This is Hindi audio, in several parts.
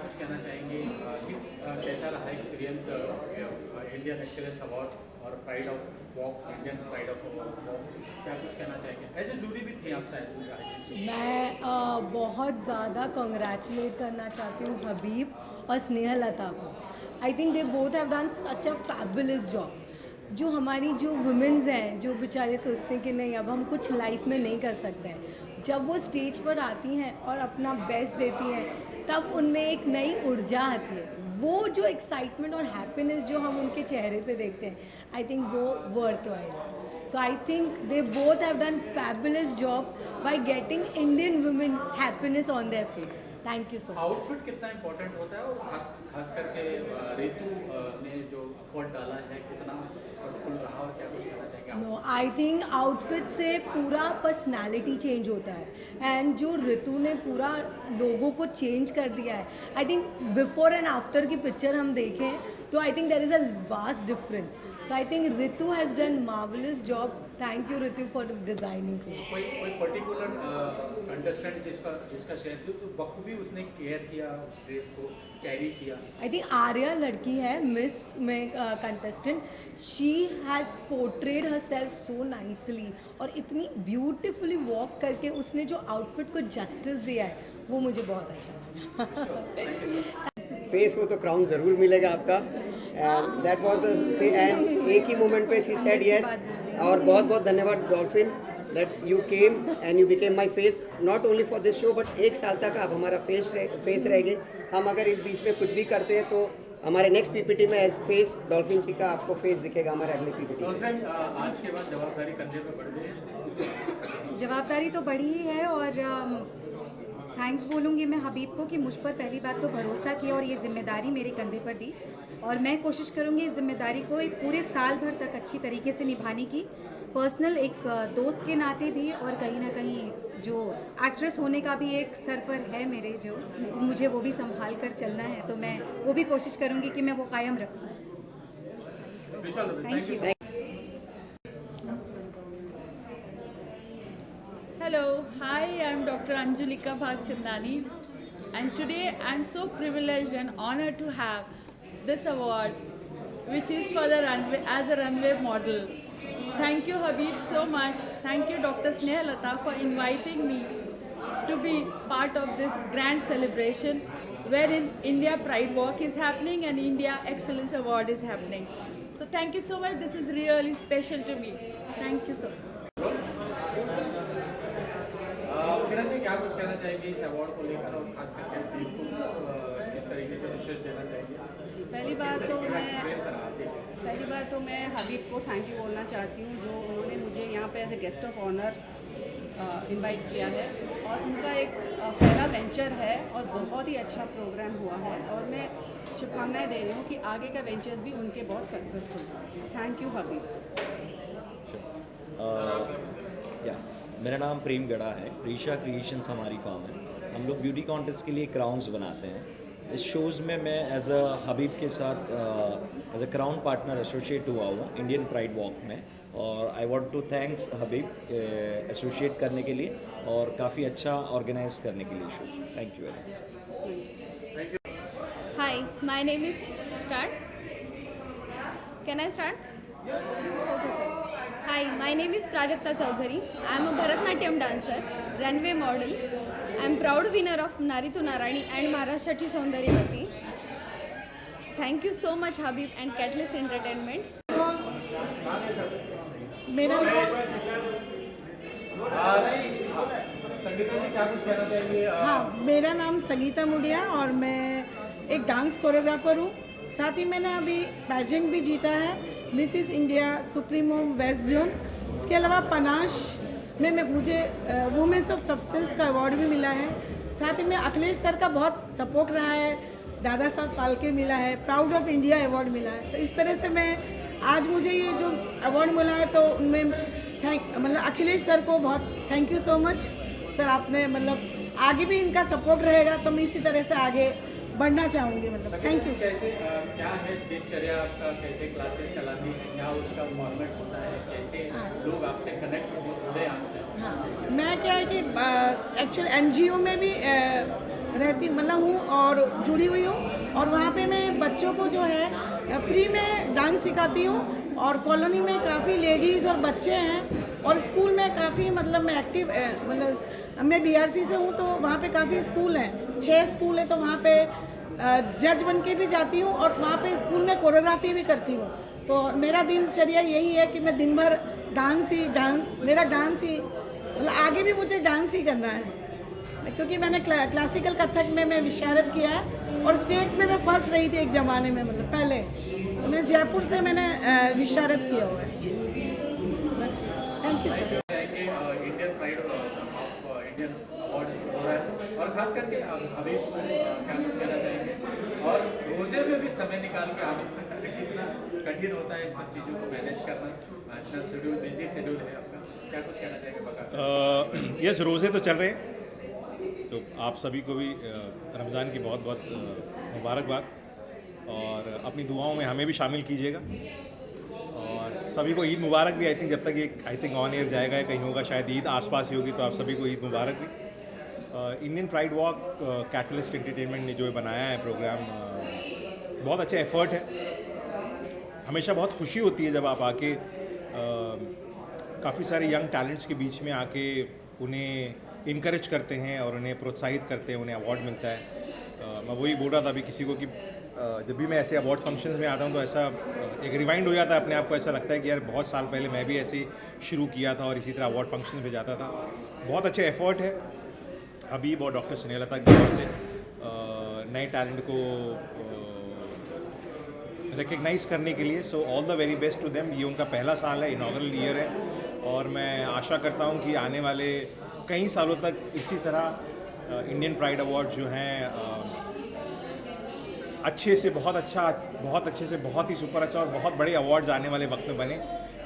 कुछ कहना चाहेंगे कैसा रहा एक्सपीरियंस इंडियन एक्सीलेंस अवार्ड और pride of walk Indian pride of walk, क्या कुछ कहना चाहेंगे? एज ए जूरी भी थी आप शायद। मैं बहुत ज़्यादा कंग्रेचुलेट करना चाहती हूँ हबीब और स्नेहलता को। आई think they both have done such a fabulous job. जो हमारी जो वुमेन्स हैं जो बेचारे सोचते हैं कि नहीं अब हम कुछ लाइफ में नहीं कर सकते हैं, जब वो स्टेज पर आती हैं और अपना बेस्ट देती हैं तब उनमें एक नई ऊर्जा आती है। वो जो एक्साइटमेंट और हैप्पीनेस जो हम उनके चेहरे पे देखते हैं, आई थिंक वो वर्थ वाइल है। So I think they both have done fabulous job by getting Indian women happiness on their face. Thank you so much. Outfit कितना इंपॉर्टेंट होता है और खास करके रितु ने जो एफर्ट डाला है कितना फुल रहा और क्या कुछ कहना चाहेंगे आप? नो, आई थिंक आउटफिट से पूरा पर्सनालिटी चेंज होता है एंड जो ऋतु ने पूरा लोगों को चेंज कर दिया है। I think before and after की पिक्चर हम देखें तो I think there is a vast difference. So I think Ritu has done marvellous job. Thank you Ritu for designing. कोई पर्टिकुलर कंटेस्टेंट जिसका शेयर जो बखूबी उसने केयर किया उस ड्रेस को कैरी किया? आई थिंक आर्या लड़की है मिस में contestant. She has portrayed her self so nicely और इतनी ब्यूटिफुली वॉक करके उसने जो आउटफिट को जस्टिस दिया है वो मुझे बहुत अच्छा लगा। फेस वो तो क्राउन ज़रूर मिलेगा आपका। एंड दैट वाज द से एंड एक ही मोमेंट पे शी सेड यस। और बहुत बहुत धन्यवाद dolphin that you came and you became my face not only for this show but एक साल तक आप हमारा फेस रहेंगे। हम अगर इस बीच में कुछ भी करते हैं तो हमारे नेक्स्ट पीपीटी में एज फेस डॉल्फिन जी का आपको फेस दिखेगा हमारे अगले पीपीटी में। डॉल्फिन आज के बाद जवाबदारी कंधे पे बढ़ गई है? जवाबदारी तो बढ़ी ही है और थैंक्स बोलूँगी मैं हबीब को कि मुझ पर पहली बात तो भरोसा किया और ये जिम्मेदारी मेरे कंधे पर दी और मैं कोशिश करूँगी इस जिम्मेदारी को एक पूरे साल भर तक अच्छी तरीके से निभाने की। पर्सनल एक दोस्त के नाते भी और कहीं ना कहीं जो एक्ट्रेस होने का भी एक सर पर है मेरे, जो मुझे वो भी संभाल कर चलना है तो मैं वो भी कोशिश करूँगी कि मैं वो कायम रखूँ। Thank you. Hello, hi, I'm Dr. Anjulika Bhagchandani and today I'm so privileged and honored to have this award which is for the runway, as a runway model. Thank you Habib so much. Thank you Dr. Snehalata for inviting me to be part of this grand celebration wherein India Pride Walk is happening and India Excellence Award is happening. So thank you so much. This is really special to me. Thank you so much. Kiran ji क्या कुछ कहना चाहेंगे इस अवार्ड को लेकर और खास करके टीम को किस तरीके से विशेष देना चाहेंगे? पहली बात तो मैं हबीब को थैंक यू बोलना चाहती हूँ जो उन्होंने मुझे यहाँ पे as a guest of honour invite किया है और उनका एक पहला वेंचर है और बहुत ही अच्छा प्रोग्राम हुआ है और मैं शुभकामनाएं दे रही हूँ कि आगे का वेंचर्स भी उनके बहुत सक्सेसफुल। थैंक यू हबीब। मेरा नाम प्रेम गड़ा है। प्रीशा क्रिएशंस हमारी फार्म है। हम लोग ब्यूटी कॉन्टेस्ट के लिए क्राउन्स बनाते हैं। इस शोज़ में मैं एज अ हबीब के साथ as a crown partner associate हुआ हूँ इंडियन प्राइड वॉक में और I want to thanks Habib associate करने के लिए और काफ़ी अच्छा ऑर्गेनाइज करने के लिए shows. Thank you very much. Hi, my name is Start. Can I start? Okay, sir. Hi, my name is Prajakta Chaudhary. I am a Bharatnatyam dancer, runway model. I am proud winner of Nari Tu Narani and Maharashtrachi Saundaryavati. Thank you so much Habib and Catalyst Entertainment. मेरा संगीता जी क्या कुछ कहना चाहेंगे? हाँ, मेरा नाम संगीता मुडिया और मैं एक डांस कोरियोग्राफर हूँ। साथ ही मैंने अभी पैजेंट भी जीता है Mrs India supremo west zone. उसके अलावा पनाश में मुझे वुमेन्स ऑफ सब्सटेंस का अवार्ड भी मिला है। साथ ही में अखिलेश सर का बहुत सपोर्ट रहा है, दादा साहब फाल्के मिला है, प्राउड ऑफ इंडिया अवार्ड मिला है। तो इस तरह से मैं आज मुझे ये जो अवार्ड मिला है तो उनमें मतलब अखिलेश सर को बहुत thank you so much sir. आपने मतलब आगे भी इनका सपोर्ट रहेगा तो मैं इसी तरह से आगे बढ़ना चाहूँगी। मतलब थैंक यू। कैसे क्या है दिनचर्या आपका, कैसे क्लासेस चलानी है, क्या उसका फॉर्मेट होता है, कैसे लोग आपसे कनेक्ट जुड़े आपसे? हाँ, मैं क्या है कि एक्चुअल एनजीओ में भी रहती मतलब हूँ और जुड़ी हुई हूँ। और वहाँ पे मैं बच्चों को जो है फ्री में डांस सिखाती हूँ। और कॉलोनी में काफ़ी लेडीज़ और बच्चे हैं और स्कूल में काफ़ी मतलब मैं एक्टिव मतलब मैं BRC से हूँ, तो वहाँ पे काफ़ी स्कूल हैं, 6 स्कूल है, तो वहाँ पे जज बन के भी जाती हूँ और वहाँ पे स्कूल में कोरियोग्राफी भी करती हूँ। तो मेरा दिनचर्या यही है कि मैं दिन भर डांस मेरा डांस ही मतलब आगे भी मुझे डांस ही करना है, क्योंकि मैंने क्लासिकल कथक में मैं विशारद किया है और स्टेट में मैं फर्स्ट रही थी एक ज़माने में, मतलब पहले तो मैं जयपुर से मैंने विशारद किया हुआ है। बस, thank you sir. Indian pride of Indian award हो रहा है और खास करके हबीब को क्या कुछ कहना चाहेंगे, और रोजे में भी समय निकाल के आना कितना कठिन होता है इन सब चीज़ों को मैनेज करना, इतना शेड्यूल बिजी शेड्यूल है आपका, क्या कुछ कहना चाहेंगे बका? यस, रोज़े तो चल रहे हैं, तो आप सभी को भी रमज़ान की बहुत बहुत मुबारकबाद और अपनी दुआओं में हमें भी शामिल कीजिएगा। और सभी को ईद मुबारक भी। आई थिंक जब तक ये आई थिंक ऑन एयर जाएगा या कहीं होगा, शायद ईद आसपास ही होगी, तो आप सभी को ईद मुबारक भी। Indian pride walk catalyst entertainment ने जो बनाया है प्रोग्राम, बहुत अच्छा एफर्ट है। हमेशा बहुत खुशी होती है जब आप आके काफ़ी सारे यंग टैलेंट्स के बीच में आके उन्हें इनकरेज करते हैं और उन्हें प्रोत्साहित करते हैं, उन्हें अवार्ड मिलता है। मैं वही बोल रहा था अभी किसी को कि जब भी मैं ऐसे अवार्ड फंक्शंस में आता हूँ तो ऐसा एक रिवाइंड हो जाता है अपने आप को, ऐसा लगता है कि यार बहुत साल पहले मैं भी ऐसे शुरू किया था और इसी तरह अवार्ड फंक्शंस में जाता था। बहुत अच्छे एफर्ट है हबीब और डॉक्टर स्नेहलता की ओर से नए टैलेंट को रिकग्नाइज़ करने के लिए। So all the very best to them. ये उनका पहला साल है, इनॉग्रल ईयर है, और मैं आशा करता हूँ कि आने वाले कई सालों तक इसी तरह इंडियन प्राइड अवार्ड जो हैं अच्छे से बहुत ही सुपर अच्छा और बहुत बड़े अवार्ड्स आने वाले वक्त में बने।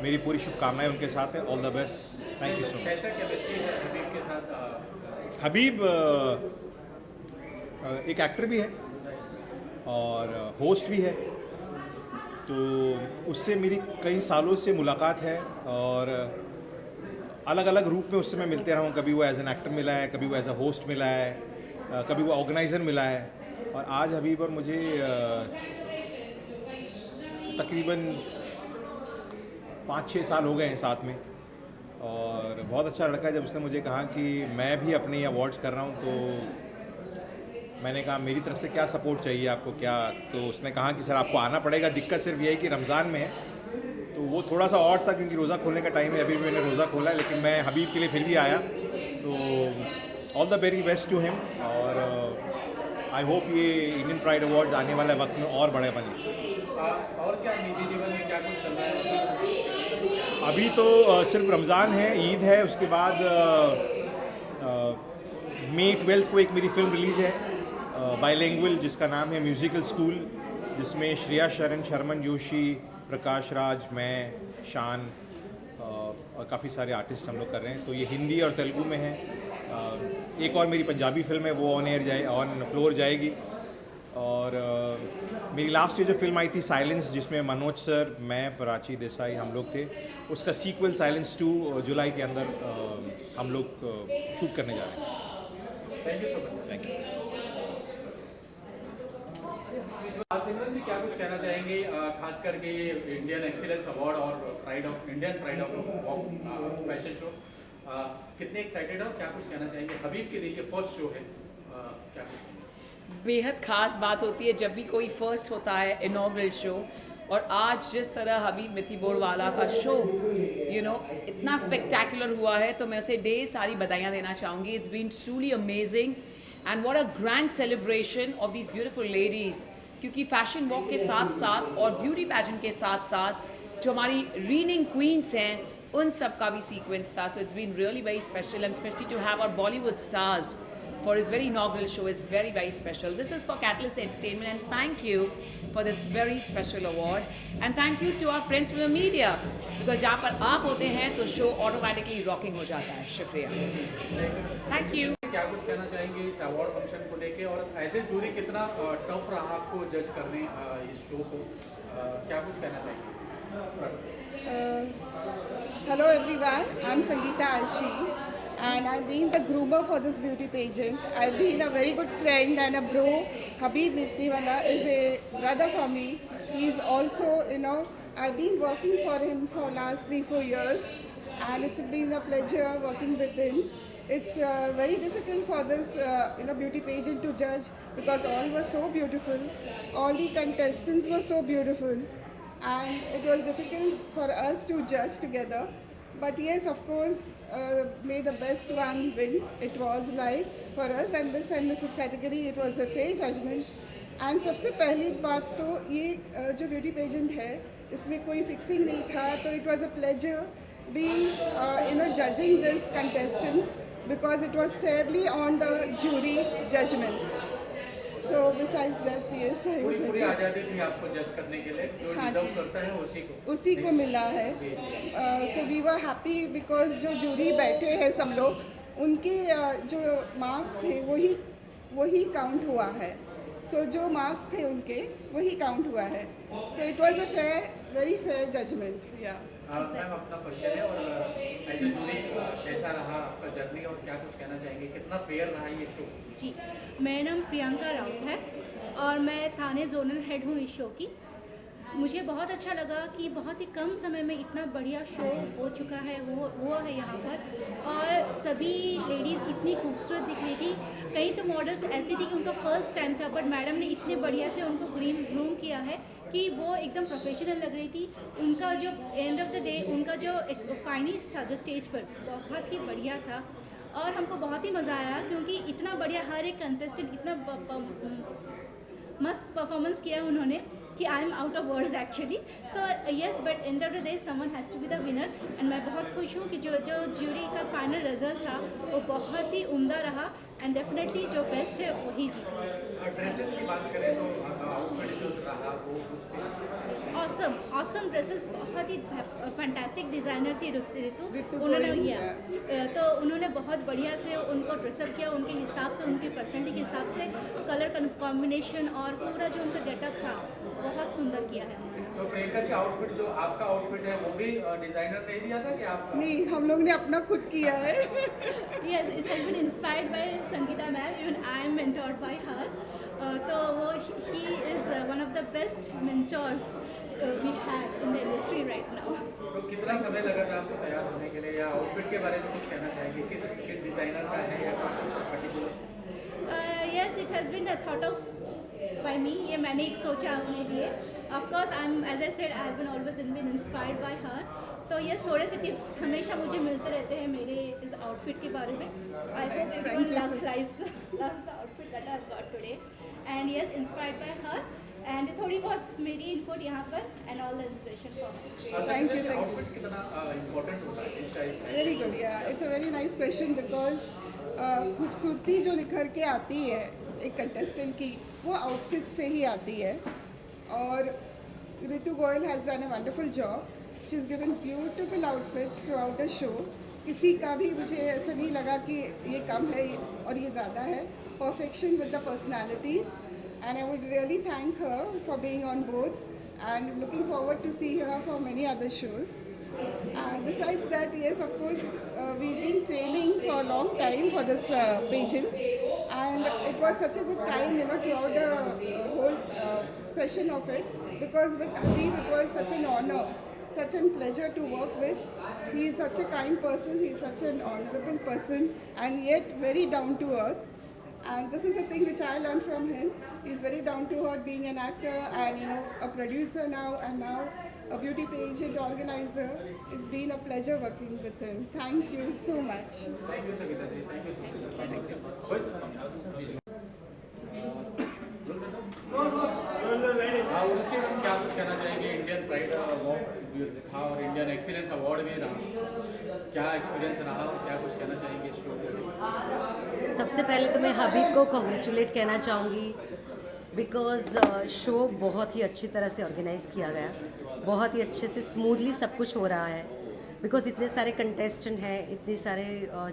मेरी पूरी शुभकामनाएं उनके साथ हैं। All the best. Thank you so much. कैसा केमिस्ट्री है हबीब के साथ? हबीब एक एक्टर भी है और होस्ट भी है, तो उससे मेरी कई सालों से मुलाकात है और अलग अलग रूप में उससे मैं मिलते रहा हूँ। कभी वो एज एन एक्टर मिला है, कभी वो एज अ होस्ट मिला है, कभी वो ऑर्गेनाइज़र मिला है, और आज हबीब और मुझे तकरीबन 5-6 साल हो गए हैं साथ में। और बहुत अच्छा लड़का है। जब उसने मुझे कहा कि मैं भी अपने अवार्ड्स कर रहा हूँ, तो मैंने कहा मेरी तरफ से क्या सपोर्ट चाहिए आपको, क्या? तो उसने कहा कि सर आपको आना पड़ेगा, दिक्कत सिर्फ ये है कि रमज़ान में है, तो वो थोड़ा सा और था क्योंकि रोज़ा खोलने का टाइम है। अभी भी मैंने रोज़ा खोला है, लेकिन मैं हबीब के लिए फिर भी आया। तो all the very best to him, और आई होप ये इंडियन प्राइड अवार्ड्स आने वाले वक्त में और बड़े बने। और क्या निजी जीवन में क्या कुछ चल रहा है? अभी तो सिर्फ रमज़ान है, ईद है, उसके बाद मई 12 को एक मेरी फिल्म रिलीज़ है बाइलिंगुअल, जिसका नाम है म्यूज़िकल स्कूल, जिसमें श्रेया शरण, शर्मन जोशी, प्रकाश राज, मैं, शान और काफ़ी सारे आर्टिस्ट हम लोग कर रहे हैं। तो ये हिंदी और तेलुगु में है। एक और मेरी पंजाबी फिल्म है, वो ऑन फ्लोर जाएगी। और मेरी लास्ट ये जो फिल्म आई थी साइलेंस, जिसमें मनोज सर, मैं, प्राची देसाई हम लोग थे, उसका सीक्वल साइलेंस 2 जुलाई के अंदर हम लोग शूट करने जा रहे हैं। Thank you so much. Thank you. Simran ji क्या कुछ कहना चाहेंगे, खास करके ये इंडियन एक्सीलेंस अवार्ड और Indian pride of walk fashion show, कितने एक्साइटेड हो, क्या कुछ कहना चाहेंगे? हबीब के लिए ये फर्स्ट शो है, क्या कुछ? बेहद ख़ास बात होती है जब भी कोई फर्स्ट होता है इनॉग्रल शो, और आज जिस तरह हबीब मिथी बोरवाला का शो इतना स्पेक्टेकुलर हुआ है, तो मैं उसे ढेर सारी बधाइयाँ देना चाहूँगी। It's been truly amazing and what a grand celebration of these beautiful ladies, क्योंकि फैशन वॉक के साथ साथ और ब्यूटी पैजेंट के साथ साथ जो हमारी रीनिंग क्वींस हैं, उन सब का भी सीक्वेंस था। So it's been really very special, and specially to have our Bollywood stars for his very inaugural show is very, very special. This is for Catalyst Entertainment, and thank you for this very special award. And thank you to our friends from the media, because जहाँ पर आप होते हैं तो शो ऑटोमेटिकली रॉकिंग हो जाता है। शुक्रिया, थैंक यू। क्या कुछ कहना चाहेंगे इस अवार्ड फंक्शन को लेके, और एज ए जूरी कितना टफ रहा आपको जज करने इस शो को, क्या कुछ कहना चाहेंगे? Hello everyone, I'm Sangeeta Ashi, and I've been the groomer for this beauty pageant. I've been a very good friend and a bro. Habib Mithiwala is a brother for me. He's also, I've been working for him for last 3-4 years, and it's been a pleasure working with him. It's very difficult for this beauty pageant to judge because all were so beautiful. All the contestants were so beautiful, and it was difficult for us to judge together. But yes, of course, may the best one win. It was like for us and Miss and Mrs. category, it was a fair judgment. And सबसे पहली बात तो ये जो ब्यूटी पेजेंट है इसमें कोई फिक्सिंग नहीं था, तो it was a pleasure being judging this contestants because it was fairly on the jury judgments. So besides that, yes, पूरी आज़ादी थी आपको जज करने के लिए, जो डिजर्व करता है उसी को मिला है. So we were happy because जो जूरी बैठे हैं सब लोग, उनके जो मार्क्स थे वही काउंट हुआ है. So जो मार्क्स थे उनके वही काउंट हुआ है. So it was a very fair judgment. Yeah. Ma'am अपना परिचय है और एज ए जूरी कैसा रहा आपका जर्नी और क्या कुछ कहना चाहेंगे, कितना फेयर रहा ये शो? जी, मेरा नाम प्रियंका राउत है और मैं थाने जोनल हेड हूँ इस शो की. मुझे बहुत अच्छा लगा कि बहुत ही कम समय में इतना बढ़िया शो हो चुका है, वो है यहाँ पर, और सभी लेडीज़ इतनी खूबसूरत दिख रही थी. कई तो मॉडल्स ऐसी थी कि उनका फर्स्ट टाइम था, बट मैडम ने इतने बढ़िया से उनको ग्रूम किया है कि वो एकदम प्रोफेशनल लग रही थी. उनका जो एंड ऑफ द डे उनका जो फाइनेंस था जो स्टेज पर बहुत ही बढ़िया था और हमको बहुत ही मज़ा आया क्योंकि इतना बढ़िया हर एक कंटेस्टेंट इतना मस्त परफॉर्मेंस किया उन्होंने कि I am out of words actually. So yes, but end of the day someone has to be the winner and मैं बहुत खुश हूँ कि जो ज्यूरी का फाइनल रिजल्ट था वो बहुत ही उम्दा रहा एंड डेफिनेटली जो बेस्ट है वही जीता. ड्रेसेस की बात करें तो आउटफिट जो रहा वो ऑसम ड्रेसेस, बहुत ही फैंटास्टिक डिज़ाइनर थी ऋतु. उन्होंने बहुत बढ़िया से उनको ड्रेसअप किया उनके हिसाब से, उनकी पर्सनैलिटी के हिसाब से, कलर कॉम्बिनेशन और पूरा जो उनका गेटअप था बहुत सुंदर किया है. तो प्रियंका जी, आउटफिट जो आपका आउटफिट है वो भी डिजाइनर ने दिया था कि आप? नहीं, हम लोग ने अपना खुद किया है. Yes, it has been inspired by Sangeeta ma'am. Even I am mentored by her. तो वो she is one of the best mentors we have in the industry right now. तो कितना समय लगा था आपको तैयार होने के लिए, या आउटफिट के बारे में कुछ कहना चाहेंगे, किस डिजाइनर का है या कुछ particular? Yes, it has been a thought of by me. ये मैंने एक सोचा अपने लिए. Of course, as I said, I have been always been inspired by her. तो ये थोड़े से टिप्स हमेशा मुझे मिलते रहते हैं मेरे इस आउटफिट के बारे में. I hope everyone loves the outfit that I have got today. And yes, inspired by her. And थोड़ी बहुत मेरी इनपुट यहाँ पर and all the inspiration for me. Thank you. Outfit कितना इम्पोर्टेंट होता है इस टाइप से? Very good. Yeah, it's a very nice question because खूबसूरती जो निखर के आती है एक कंटेस्टेंट की वो आउटफिट से ही आती है. और Ritu Goyal has done a wonderful job. She is given beautiful outfits through out the show. किसी का भी मुझे ऐसा नहीं लगा कि ये कम है और ये ज़्यादा है. Perfection with the personalities, and I would really thank her for being on both and looking forward to see her for many other shows. And besides that, yes, of course, we've been training for a long time for this pageant, and it was such a good time, throughout the whole session of it, because with Habib it was such an honor, such a pleasure to work with. He is such a kind person, he is such an honorable person, and yet very down to earth. And this is the thing which I learned from him. He's very down to earth, being an actor and a producer now, and now a beauty pageant organizer. It's been a pleasure working with him. Thank you so much. Thank you, Sangeeta ji. Thank you so much. Thank you so much. उसी में क्या कुछ कहना चाहेंगे? इंडियन प्राइड अवार्ड भी था और इंडियन एक्सीलेंस अवार्ड भी रहा. क्या एक्सपीरियंस रहा और क्या कुछ कहना चाहेंगे इस शो के लिए? सबसे पहले तो मैं हबीब को कॉन्ग्रेचुलेट कहना चाहूँगी बिकॉज़ शो बहुत ही अच्छी तरह से ऑर्गेनाइज़ किया गया, बहुत ही अच्छे से स्मूथली सब कुछ हो रहा है. बिकॉज़ इतने सारे कंटेस्टेंट हैं, इतनी सारे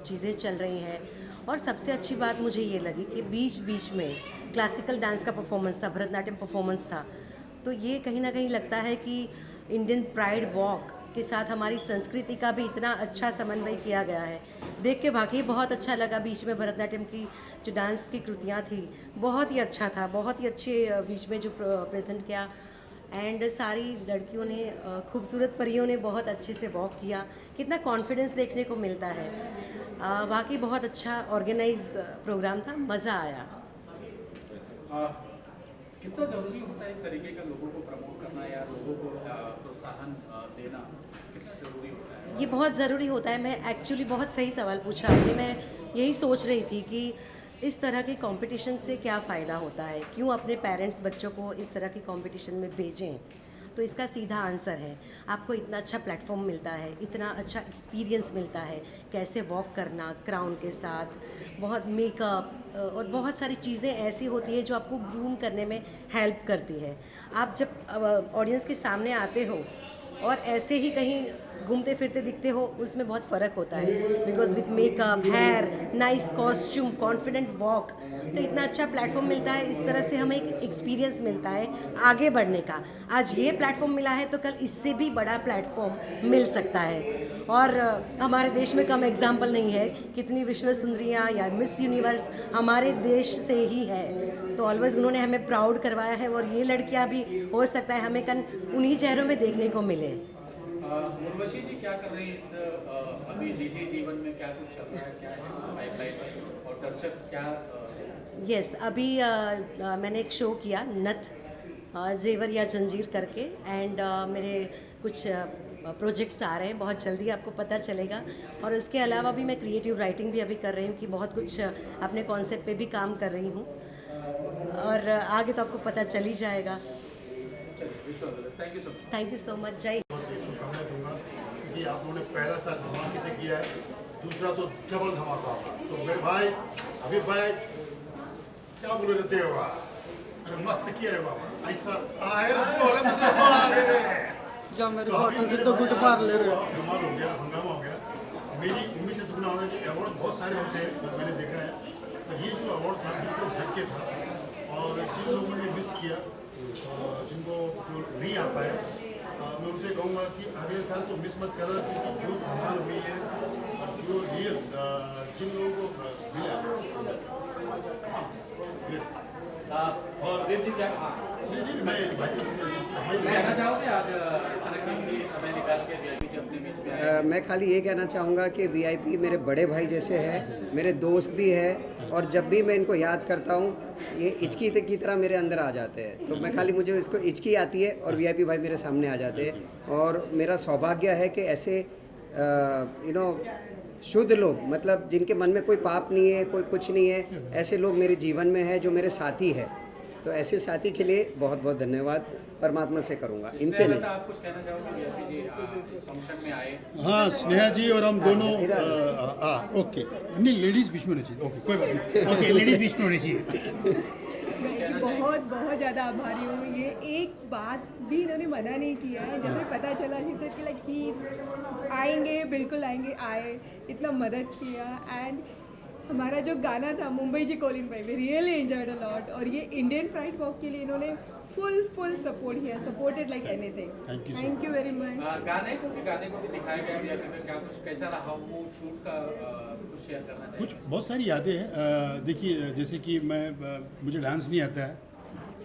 चीज़ें चल रही हैं. और सबसे अच्छी बात मुझे ये लगी कि बीच बीच में क्लासिकल डांस का परफॉर्मेंस था, भरतनाट्यम परफॉर्मेंस था. तो ये कहीं ना कहीं लगता है कि इंडियन प्राइड वॉक के साथ हमारी संस्कृति का भी इतना अच्छा समन्वय किया गया है, देख के वाकई बहुत अच्छा लगा। बीच में भरतनाट्यम की जो डांस की कृतियाँ थी बहुत ही अच्छा था, बहुत ही अच्छे बीच में जो प्रेजेंट किया। एंड सारी लड़कियों ने खूबसूरत परियों ने बहुत अच्छे से वॉक किया, कितना कॉन्फिडेंस देखने को मिलता है। वाकई बहुत अच्छा ऑर्गेनाइज प्रोग्राम था, मज़ा आया। कितना ज़रूरी होता है इस तरीके का लोगों को प्रमोट करना या लोगों को प्रोत्साहन देना, कितना ज़रूरी होता है? ये बहुत ज़रूरी होता है। मैं एक्चुअली बहुत सही सवाल पूछा आपने। मैं यही सोच रही थी कि इस तरह के कंपटीशन से क्या फ़ायदा होता है, क्यों अपने पेरेंट्स बच्चों को इस तरह के कंपटीशन में भेजें। तो इसका सीधा आंसर है, आपको इतना अच्छा प्लेटफॉर्म मिलता है, इतना अच्छा एक्सपीरियंस मिलता है, कैसे वॉक करना क्राउन के साथ, बहुत मेकअप और बहुत सारी चीज़ें ऐसी होती है जो आपको ग्रूम करने में हेल्प करती है। आप जब ऑडियंस के सामने आते हो और ऐसे ही कहीं घूमते फिरते दिखते हो, उसमें बहुत फ़र्क होता है। Because with makeup, hair, nice costume, confident walk, तो इतना अच्छा प्लेटफॉर्म मिलता है। इस तरह से हमें एक एक्सपीरियंस मिलता है आगे बढ़ने का। आज ये प्लेटफॉर्म मिला है तो कल इससे भी बड़ा प्लेटफॉर्म मिल सकता है। और हमारे देश में कम एग्जाम्पल नहीं है, कितनी विश्व सुंदरियाँ या मिस यूनिवर्स हमारे देश से ही है। तो ऑलवेज उन्होंने हमें प्राउड करवाया है और ये लड़कियाँ भी हो सकता है हमें कल उन्हीं चेहरों में देखने को मिले। उर्वशी जी क्या कर रही है इस अभी निजी जीवन में, क्या कुछ चल रहा है, क्या है कुछ पाइपलाइन और दर्शक क्या? यस, अभी मैंने एक शो किया नथ जेवर या जंजीर करके। एंड मेरे कुछ प्रोजेक्ट्स आ रहे हैं, बहुत जल्दी आपको पता चलेगा। और उसके अलावा भी मैं क्रिएटिव राइटिंग भी अभी कर रही हूँ कि बहुत कुछ अपने कॉन्सेप्ट पे भी काम कर रही हूँ, और आगे तो आपको पता चल ही जाएगा। Thank you so much. जय शुभकामनाएं दूंगा कि आप लोगों ने पहला साल धमाके से किया है, दूसरा तो डबल धमाका होगा। तो मेरे भाई अभी भाई क्या बोल रहे हो? अरे मस्त किया रे बाबा, ऐसा आए बोले जब मेरे होटल से तो गुड पार ले रहे हो। धमाल हो गया, हंगामा हो गया। मेरी उम्मीद से दुगना होगा कि अवार्ड बहुत सारे होते हैं, मैंने देखा है, तो ये जो अवार्ड था बिल्कुल ढक के था। और जिन लोगों ने मिस किया, जिनको जो नहीं आ पाए, मैं उनसे कहूँगा कि अगले साल तो मिस मत करना, क्योंकि जो धमाल हुई है और जो रियल जिन लोगों को मिला। और कहना चाहोगे आज समय निकाल के VIP अपने बीच में? मैं खाली ये कहना चाहूँगा कि VIP मेरे बड़े भाई जैसे हैं, मेरे दोस्त भी है, और जब भी मैं इनको याद करता हूँ ये हिचकी की तरह मेरे अंदर आ जाते हैं। तो मैं खाली, मुझे इसको हिचकी आती है और VIP भाई मेरे सामने आ जाते हैं। और मेरा सौभाग्य है कि ऐसे शुद्ध लोग, मतलब जिनके मन में कोई पाप नहीं है, कोई कुछ नहीं है, ऐसे लोग मेरे जीवन में है जो मेरे साथी है। तो ऐसे साथी के लिए बहुत बहुत धन्यवाद परमात्मा से करूँगा, इनसे नहीं। आप कुछ कहना चाहोगे VIP जी इस फंक्शन में आए? हाँ, स्नेहा जी और हम दोनों ओके, नहीं लेडीज़ बीच में होनी चाहिए, ओके कोई बात नहीं, ओके लेडीज़ बीच में होनी चाहिए। बहुत बहुत ज़्यादा आभारी हूँ। ये एक बात भी इन्होंने मना नहीं किया है, जैसे पता चला शी सेड कि लाइक ही आएंगे, बिल्कुल आएंगे, आए, इतना मदद किया। एंड हमारा जो गाना था मुंबई जी कॉलिंग बाई, we really enjoyed a lot. और ये इंडियन प्राइड वॉक के लिए इन्होंने फुल सपोर्ट किया, supported like anything. Thank you very much. गाने को भी दिखाया गया VIP में, क्या कुछ कैसा रहा वो शूट का, कुछ शेयर करना चाहिए? कुछ बहुत सारी यादें हैं। देखिए, जैसे कि मुझे डांस नहीं आता है,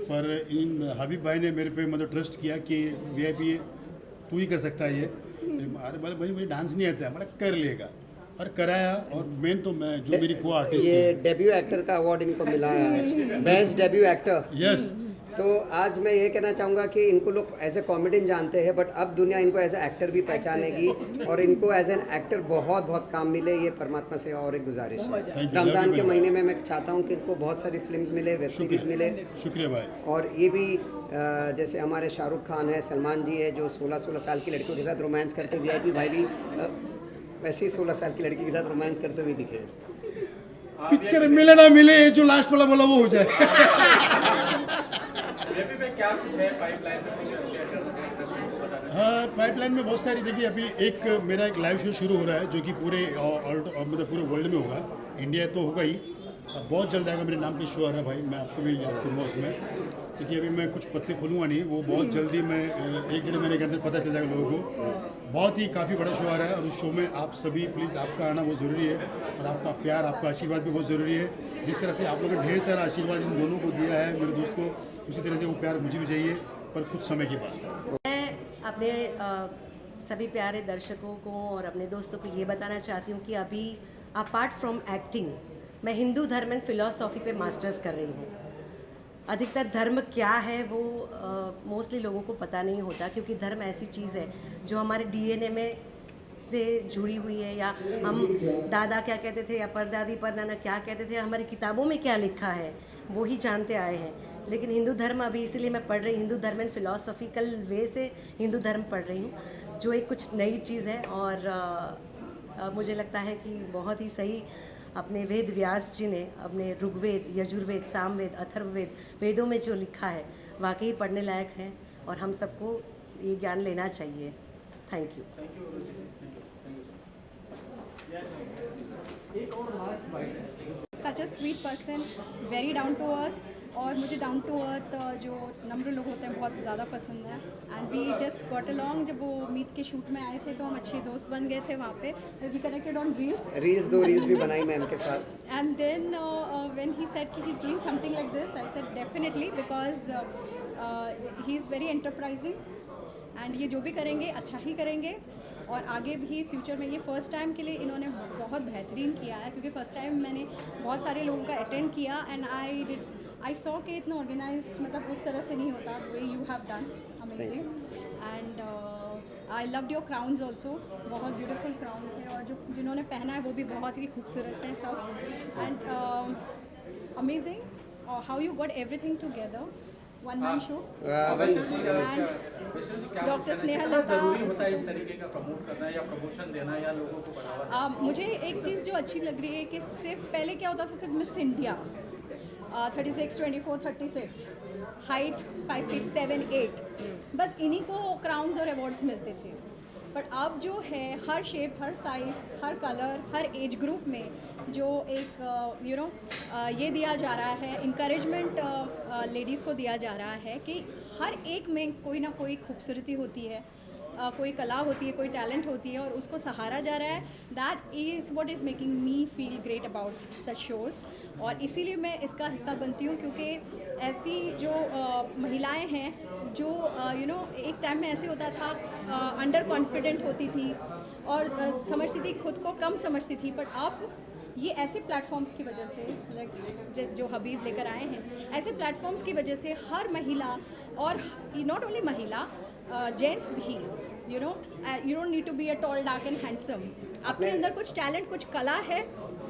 पर इन हबीब भाई ने मेरे पे मतलब ट्रस्ट किया कि VIP तू ही कर सकता है ये। अरे भाई मुझे डांस नहीं आता है, मतलब कर लेगा, और कराया। और मेन तो मैं जो मेरी को आर्टिस्ट, ये डेब्यू एक्टर का अवार्ड इनको मिला है, बेस्ट डेब्यू एक्टर। यस। तो आज मैं ये कहना चाहूँगा कि इनको लोग एज ए कॉमेडियन जानते हैं, बट अब दुनिया इनको एज ए एक्टर भी पहचानेगी, और इनको एज एन एक्टर बहुत बहुत काम मिले, ये परमात्मा से और एक गुजारिश है। रमज़ान के महीने में मैं चाहता हूँ कि इनको बहुत सारी फिल्म्स मिले, वेब सीरीज़ मिले। शुक्रिया भाई। और ये भी जैसे हमारे शाहरुख खान है, सलमान जी है, जो 16-16 साल की लड़कियों के साथ रोमांस करते, VIP भाई भी वैसे ही 16 साल की लड़की के साथ रोमांस करते हुए दिखे। पिक्चर मिले ना मिले, जो लास्ट वाला बोला वो हो जाए। VIP में क्या कुछ है पाइपलाइन में, कुछ शेयर करना चाहिए? हाँ, पाइपलाइन में बहुत सारी। देखिए, अभी मेरा एक लाइव शो शुरू हो रहा है जो कि पूरे मतलब पूरे वर्ल्ड में होगा। इंडिया तो होगा ही, बहुत जल्द आएगा। मेरे नाम पे शो आ रहा है भाई, मैं आपको भी याद करूँगा उसमें। क्योंकि अभी मैं कुछ पत्ते खोलूँगा नहीं, वो बहुत जल्दी मैं 1-1.5 महीने के अंदर पता चल जाएगा लोगों को। बहुत ही काफ़ी बड़ा शो आ रहा है और उस शो में आप सभी प्लीज़, आपका आना बहुत ज़रूरी है और आपका प्यार, आपका आशीर्वाद भी बहुत ज़रूरी है। जिस तरह से आप लोगों ने ढेर सारा आशीर्वाद इन दोनों को दिया है, मेरे दोस्त को, उसी तरह से वो प्यार मुझे भी चाहिए, पर कुछ समय के बाद। मैं अपने सभी प्यारे दर्शकों को और अपने दोस्तों को ये बताना चाहती हूँ कि अभी अपार्ट फ्रॉम एक्टिंग मैं हिंदू धर्म एंड फिलॉसफी पे मास्टर्स कर रही हूँ। अधिकतर धर्म क्या है वो मोस्टली लोगों को पता नहीं होता, क्योंकि धर्म ऐसी चीज़ है जो हमारे डीएनए में से जुड़ी हुई है, या हम दादा क्या कहते थे या परदादी परनाना क्या कहते थे, हमारी किताबों में क्या लिखा है वो ही जानते आए हैं। लेकिन हिंदू धर्म अभी इसीलिए मैं पढ़ रही, हिंदू धर्म एंड फिलॉसफिकल वे से हिंदू धर्म पढ़ रही हूँ, जो एक कुछ नई चीज़ है। और मुझे लगता है कि बहुत ही सही अपने वेद व्यास जी ने अपने ऋग्वेद, यजुर्वेद, सामवेद, अथर्ववेद वेदों में जो लिखा है वाकई पढ़ने लायक है और हम सबको ये ज्ञान लेना चाहिए। Thank you. Such a sweet person, very down to earth, और मुझे डाउन टू अर्थ जो नम्र लोग होते हैं बहुत ज़्यादा पसंद है। And we just got along. जब वो मीत के शूट में आए थे तो हम अच्छे दोस्त बन गए थे वहाँ पे। We connected on reels, 2 reels भी बनाई मैम के साथ। And then when he said कि he is doing something like this, I said definitely, because he is very enterprising and ये जो भी करेंगे अच्छा ही करेंगे और आगे भी फ्यूचर में। ये फ़र्स्ट टाइम के लिए इन्होंने बहुत बेहतरीन किया है, क्योंकि फ़र्स्ट टाइम मैंने बहुत सारे लोगों का अटेंड किया एंड आई सॉ कि इतना ऑर्गेनाइज्ड मतलब उस तरह से नहीं होता, the way you have done, amazing. And I loved your crowns also, बहुत ब्यूटीफुल क्राउन्स हैं, और जो जिन्होंने पहना है वो भी बहुत ही खूबसूरत हैं सब। And amazing how you got everything together, one man show. Doctor Sneha Lata, जरूरी होता है इस तरीके का प्रमोट करना या प्रमोशन देना या लोगों को बढ़ावा देना? मुझे एक चीज़ जो अच्छी लग रही है कि सिर्फ पहले क्या होता था, सिर्फ मिस इंडिया 36, 24, 36, हाइट 5 फीट 7, 8, बस इन्हीं को क्राउन्स और अवार्ड्स मिलते थे। बट अब जो है हर शेप, हर साइज़, हर कलर, हर एज ग्रुप में जो एक ये दिया जा रहा है, इंकरेजमेंट लेडीज़ को दिया जा रहा है कि हर एक में कोई ना कोई खूबसूरती होती है, कोई कला होती है, कोई टैलेंट होती है, और उसको सहारा जा रहा है। That is what is making me feel great about such shows, और इसीलिए मैं इसका हिस्सा बनती हूँ, क्योंकि ऐसी जो महिलाएं हैं जो एक टाइम में ऐसे होता था, अंडर कॉन्फिडेंट होती थी और समझती थी, खुद को कम समझती थी, बट अब ये ऐसे प्लेटफॉर्म्स की वजह से, लाइक जो हबीब लेकर आए हैं, ऐसे प्लेटफॉर्म्स की वजह से हर महिला, और नॉट ओनली महिला, जेंट्स भी, you don't need to be a tall, dark and handsome. आपके अंदर कुछ टैलेंट, कुछ कला है,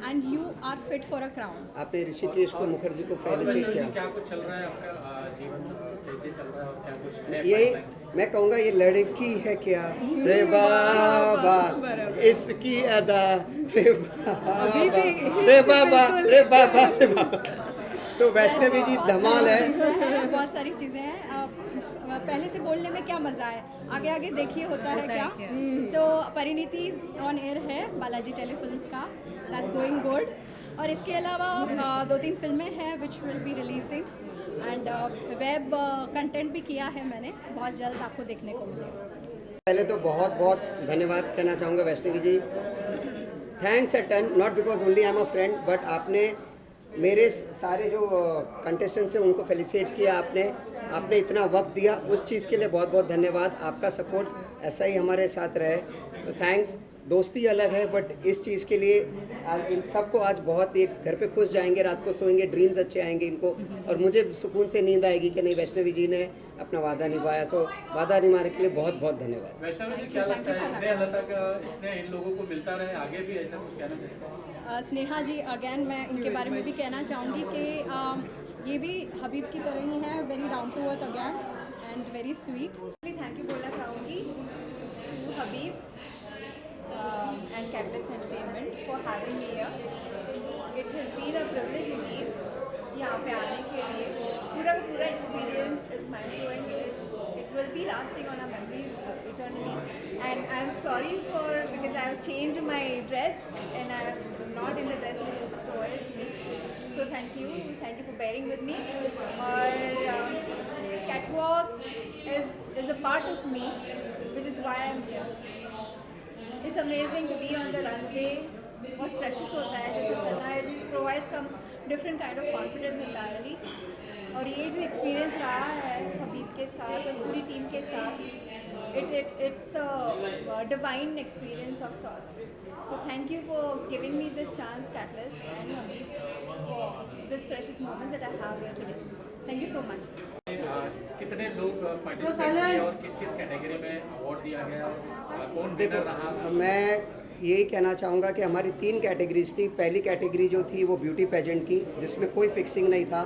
and you are fit for a crown. आपने ऋषिकेश को मुखर्जी को फेलिसिट किया। क्या कुछ चल रहा है आपका जीवन, कैसे चल रहा है और क्या कुछ? ये मैं कहूँगा ये लड़की है क्या रे बाबा, इसकी अदा रे बाबा रे बाबा रे बाबा रे बाबा। सो वैष्णवी जी धमाल है, बहुत सारी चीज़ें हैं। पहले से बोलने में क्या मज़ा है, आगे आगे देखिए होता है क्या। सो परिणीति ऑन एयर है बालाजी टेलीफिल्म्स का, दैट्स गोइंग गुड। और इसके अलावा 2-3 फिल्में हैं which will be releasing, and web content भी किया है मैंने, बहुत जल्द आपको देखने को मिलेगा। पहले तो बहुत बहुत धन्यवाद कहना चाहूँगा Vaishnavi ji. Thanks a ton, not because only I am a friend, but आपने मेरे सारे जो कंटेस्टेंट्स हैं उनको फेलिसिट किया, आपने इतना वक्त दिया, उस चीज़ के लिए बहुत बहुत धन्यवाद। आपका सपोर्ट ऐसा ही हमारे साथ रहे, सो थैंक्स। दोस्ती अलग है, बट इस चीज़ के लिए इन सबको आज बहुत एक घर पे खुश जाएंगे, रात को सोएंगे, ड्रीम्स अच्छे आएंगे इनको, और मुझे सुकून से नींद आएगी कि नहीं वैष्णवी जी ने अपना वादा निभाया। सो वादा निभाने के लिए बहुत बहुत धन्यवाद। वैष्णवी जी, क्या लगता है स्नेहा इन लोगों को मिलता रहे, आगे भी ऐसा कुछ कहना चाहिए? स्नेहा जी, अगेन मैं इनके बारे में भी कहना चाहूँगी कि ये भी हबीब की तरह ही है, very down to earth again and very sweet. Thank you बोलना चाहूँगी to Habib and Catalyst Entertainment for having me here. It has been a privilege indeed यहाँ पे आने के लिए। पूरा का पूरा experience is mind blowing. It will be lasting on our memories eternally. And I'm sorry because I have changed my dress and I'm not in the dress which was spoiled me. So thank you for bearing with me. और part of me, which is why I'm here. It's amazing to be on the runway. बहुत precious होता है जैसे चलना है. It provides some different kind of confidence entirely. और ये जो experience रहा है हबीब के साथ और पूरी टीम के साथ, it's a divine experience of sorts. So thank you for giving me this chance, Catalyst and Habib, for this precious moments that I have here today. Thank you so much. कितने लोग पार्टिसिपेट किए और किस किस कैटेगरी में अवार्ड दिया गया, कौन विनर रहा? मैं यही कहना चाहूँगा कि हमारी 3 कैटेगरीज थी. पहली कैटेगरी जो थी वो ब्यूटी पेजेंट की, जिसमें कोई फिक्सिंग नहीं था.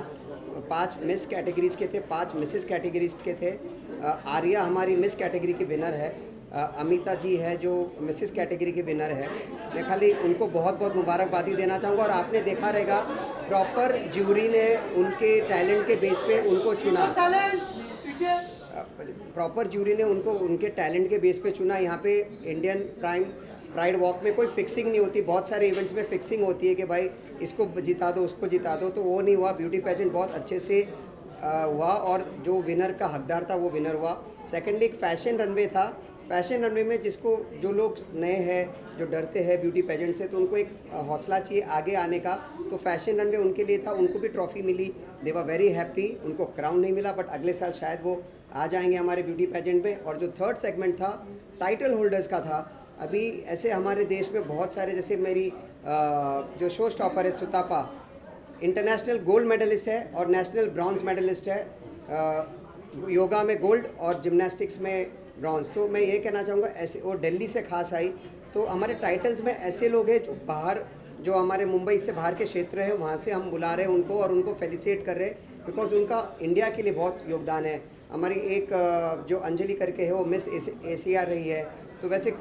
5 मिस कैटेगरीज के थे, 5 मिसेस कैटेगरीज के थे. आर्या हमारी मिस कैटेगरी की विनर है. अमिता जी है जो मिसेस कैटेगरी की विनर है. मैं खाली उनको बहुत बहुत मुबारकबादी देना चाहूँगा. और आपने देखा रहेगा प्रॉपर ज्यूरी ने उनके टैलेंट के बेस पे उनको चुना. प्रॉपर ज्यूरी ने उनको उनके टैलेंट के बेस पे चुना. यहाँ पे इंडियन प्राइड वॉक में कोई फिक्सिंग नहीं होती. बहुत सारे इवेंट्स में फिक्सिंग होती है कि भाई इसको जिता दो, उसको जिता दो, तो वो नहीं हुआ. ब्यूटी पेजेंट बहुत अच्छे से हुआ और जो विनर का हकदार था वो विनर हुआ. सेकेंडली एक फैशन रनवे था. फैशन रनवे में जिसको जो लोग नए हैं, जो डरते हैं ब्यूटी पेजेंट से, तो उनको एक हौसला चाहिए आगे आने का. तो फैशन रनवे उनके लिए था. उनको भी ट्रॉफी मिली. They were very happy. उनको क्राउन नहीं मिला बट अगले साल शायद वो आ जाएंगे हमारे ब्यूटी पेजेंट में. और जो थर्ड सेगमेंट था टाइटल होल्डर्स का था. अभी ऐसे हमारे देश में बहुत सारे, जैसे मेरी जो शो स्टॉपर है सुतापा, इंटरनेशनल गोल्ड मेडलिस्ट है और नेशनल ब्रॉन्ज मेडलिस्ट है. योगा में गोल्ड और जिम्नास्टिक्स में ब्रॉन्ज. तो मैं ये कहना चाहूँगा ऐसे वो दिल्ली से खास आई. तो हमारे टाइटल्स में ऐसे लोग हैं जो बाहर, जो हमारे मुंबई से बाहर के क्षेत्र है, वहाँ से हम बुला रहे हैं उनको और उनको फेलिसिटेट कर रहे हैं बिकॉज उनका इंडिया के लिए बहुत योगदान है. हमारी एक जो अंजलि करके है वो मिस एशिया रही है. तो वैसे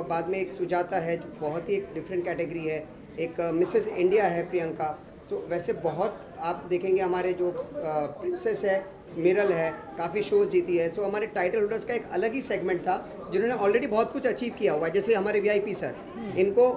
बाद में एक सुजाता है जो बहुत ही एक डिफरेंट कैटेगरी है. एक मिसेस इंडिया है प्रियंका. तो वैसे बहुत आप देखेंगे हमारे जो प्रिंसेस है स्मिरल है, काफ़ी शोज़ जीती है. सो हमारे टाइटल होल्डर्स का एक अलग ही सेगमेंट था जिन्होंने ऑलरेडी बहुत कुछ अचीव किया हुआ है. जैसे हमारे VIP सर, इनको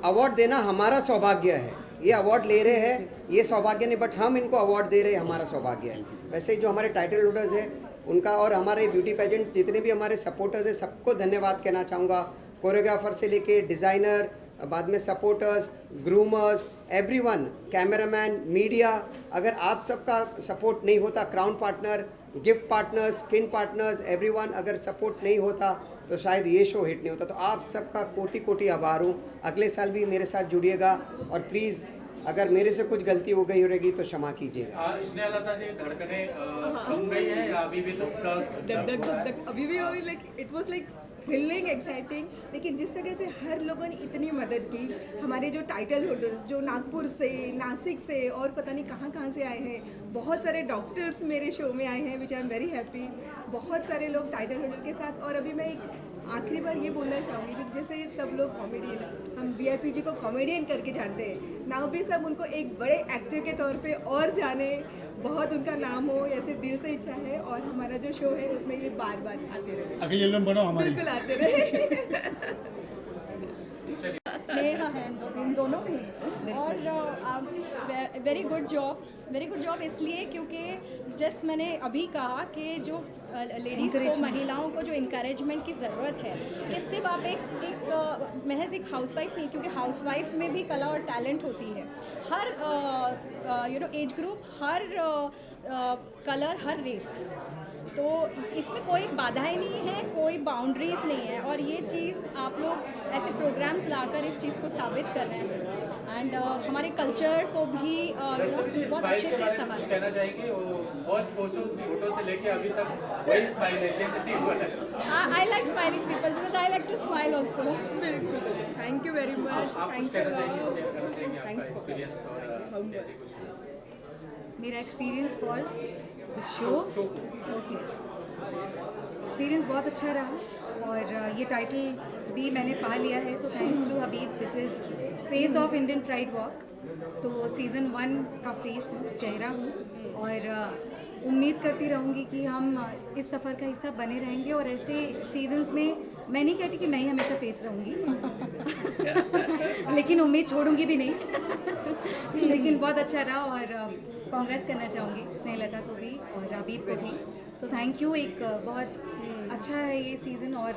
अवार्ड देना हमारा सौभाग्य है. ये अवार्ड ले रहे हैं, ये सौभाग्य नहीं, बट हम इनको अवार्ड दे रहे हैं, हमारा सौभाग्य है. वैसे जो हमारे टाइटल होल्डर्स हैं उनका और हमारे ब्यूटी पेजेंट जितने भी हमारे सपोर्टर्स हैं सबको धन्यवाद कहना चाहूँगा. कोरियोग्राफर से लेके डिज़ाइनर, बाद में सपोर्टर्स, ग्रूमर्स, एवरीवन, कैमरामैन, मीडिया. अगर आप सबका सपोर्ट नहीं होता, crown partner, gift partners, skin partners, everyone अगर सपोर्ट नहीं होता तो शायद ये शो हिट नहीं होता. तो आप सबका कोटि कोटि आभार हूँ. अगले साल भी मेरे साथ जुड़िएगा और प्लीज़ अगर मेरे से कुछ गलती हो गई रहेगी तो क्षमा कीजिएगा. स्नेहलता जी, धड़कने थम गई है या अभी भी धक अभी भी हो, like it was like thrilling, exciting. लेकिन जिस तरह से हर लोगों ने इतनी मदद की, हमारे जो टाइटल होल्डर्स जो नागपुर से, नासिक से और पता नहीं कहाँ से आए हैं, बहुत सारे डॉक्टर्स मेरे शो में आए हैं, विच आई एम वेरी हैप्पी. बहुत सारे लोग टाइटल होल्डर के साथ. और अभी मैं एक आखिरी बार ये बोलना चाहूँगी कि जैसे सब लोग कॉमेडियन, हम VIP जी को कॉमेडियन करके जानते हैं, नाउ भी सब उनको एक बड़े एक्टर के तौर पे और जाने, बहुत उनका नाम हो, ऐसे दिल से इच्छा है. और हमारा जो शो है उसमें ये बार बार आते रहे. अगली एल्बम बनाओ हमारी. बिल्कुल आते रहे. स्नेहा है इन दोनों में. और वेरी गुड जॉब इसलिए क्योंकि जैसे मैंने अभी कहा कि जो लेडीज़ को, महिलाओं को जो इंकरेजमेंट की ज़रूरत है कि सिर्फ आप एक महज एक हाउसवाइफ नहीं, क्योंकि हाउसवाइफ में भी कला और टैलेंट होती है. हर एज ग्रुप, हर कलर, हर रेस. तो इसमें कोई बाधाएं नहीं है, कोई बाउंड्रीज़ नहीं है. और ये चीज़ आप लोग ऐसे प्रोग्राम्स लाकर इस चीज़ को साबित कर रहे हैं. एंड हमारे कल्चर को भी बहुत अच्छे से संभाल. कहना चाहेंगे फर्स्ट फोटो से लेके अभी तक वही स्माइल है, चेंज नहीं हुआ है. I like smiling people because I like to smile also. बिल्कुल. Thank you very much. आप कुछ कहना चाहेंगे आपका एक्सपीरियंस और ऐसे कुछ? मेरा experience for the show, okay, experience बहुत अच्छा रहा. और ये टाइटल भी मैंने पा लिया है. So thanks to Habib. This is face of Indian pride walk. तो सीज़न 1 का फेस हूँ, चेहरा हूँ. और उम्मीद करती रहूँगी कि हम इस सफ़र का हिस्सा बने रहेंगे. और ऐसे सीजन्स में मैं नहीं कहती कि मैं ही हमेशा फेस रहूँगी लेकिन उम्मीद छोड़ूंगी भी नहीं. लेकिन बहुत अच्छा रहा. और कांग्रेट्स करना चाहूँगी स्नेहलता को भी और हबीब को भी. So thank you. एक बहुत अच्छा है ये सीज़न और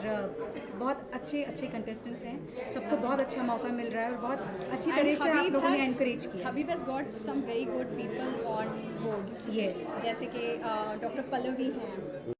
बहुत अच्छे अच्छे कंटेस्टेंट्स हैं, सबको बहुत अच्छा मौका मिल रहा है और बहुत अच्छी तरह से आप लोगों ने एनकरेज किया। Habib has got some very good people on board. Yes, जैसे कि डॉक्टर पल्लवी हैं,